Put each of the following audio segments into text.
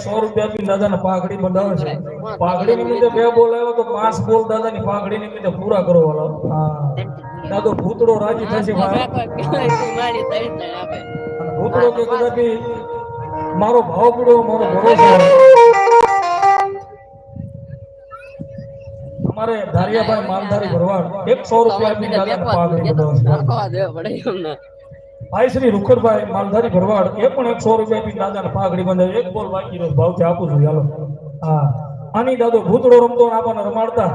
₹100 આપીને દાદાને પાઘડી બંધાવે છે. પાઘડી નિમિત્તે 2 બોલ આવ્યો તો 5 બોલ દાદાની પાઘડી નિમિત્તે પૂરા કરો વાળો. હા દાદો ભૂતડો રાજી થશે ભાઈ. અને ભૂતડો કે કદાચ મારો ભાવ પડ્યો મારો ભરોસો. અમારે ધારિયાભાઈ માલધારી ભરવાડ ₹100 આપીને દાદાને પાઘડી બંધાવે છે. ભાઈ શ્રી રૂખડભાઈ માલધારી ભરવાડ એ પણ ₹100 આપીને દાદાને પાઘડી બંધાવે. એક બોલ બાકી રહ્યો ભાવથી આપું છું. ચાલો હા આની દાદો ભૂતડો રમતો ને આપણને રમાડતા.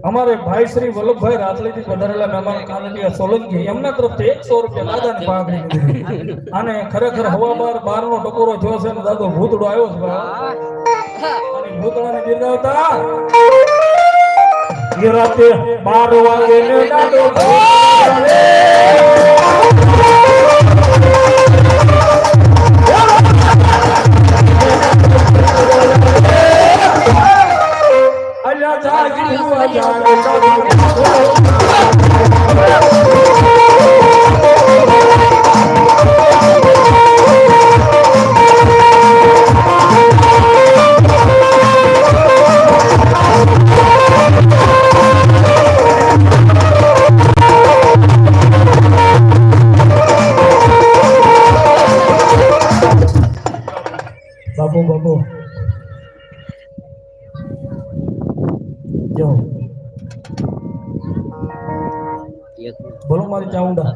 અમારે ભાઈ શ્રી વલ્લભભાઈ રાતલીથી પધારેલા મહેમાન કાનડિયા સોલંકી એમના તરફથી ₹100 દાદાની પાઘડી દીધી. અને ખરેખર હવા બાર નો ટકોરો થયો છે ને દાદો ભૂતડો આવ્યો છે. અને ભૂતડાને બિરદાવતા રાતે 12 વાગે ને દાદો બાબુ બાબુ જો બોલો મારી ચાઉંડા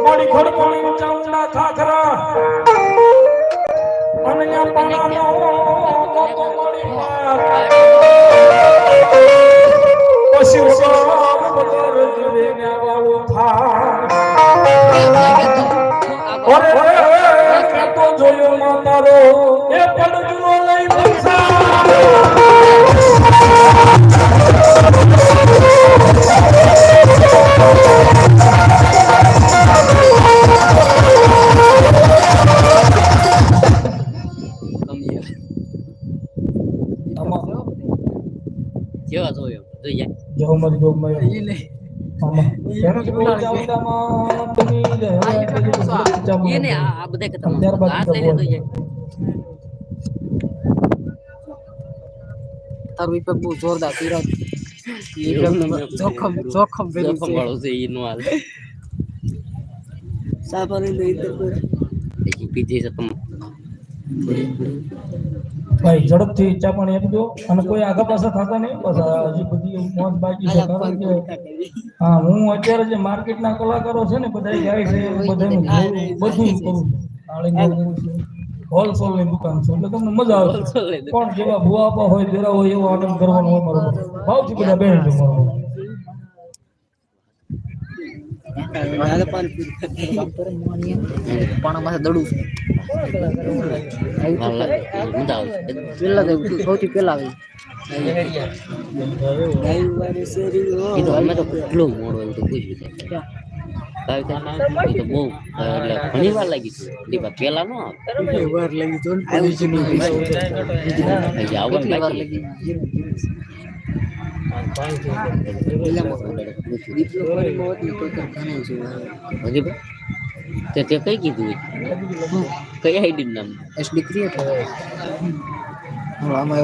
મોડી ખડકોણી ચાઉંડા ખાખરા અનયા પાણાનો કોકો મોડી માર પછી બદર જીવે વાળો થા ઓરે તો જોયો ના તારો એ પડજનો લઈ બસા જેવા જોયો જોઈએ જો મત જો મે ઈ આમાં એનો બોલ ચાઉંડામાં બની લે એને આ બધા ખતમ ત્યારબાદ આ લઈ લેતો જાય તારું ઇફેક્ટ બહુ જોરદાર તીરત જોખમ વાળો છે ઈ નો હાલ સાપારી લઈ તો પીધી છે તમે ભાઈ ઝડપથી ચા પાણી આપી દો અને કોઈ આગા પાછા થતા નહીં. બસ હજી બધી મોજ બાકી છે. કારણ કે હા હું અત્યારે જે માર્કેટના કલાકારો છે ને બધા જાય છે બધાનું બધું કરું હોલસેલ ની દુકાન છે એટલે તમને મજા આવે. પણ જેવા ભુવા આપા હોય દેરા હોય એવો આનંદ કરવાનો હોય મારો ભાવથી બધા બેન છે મારો. પણ માથે દડું છે સૌથી પેલા અમે તો કેટલું મોડું એવું તો પૂછ્યું તો બહુ એટલે ઘણી વાર લાગી છે પેલા નો વાર લાગી તો વાર લાગી તે કઈ કીધું કઈ આઈડી નામ એસડી ક્રિએટર આમાં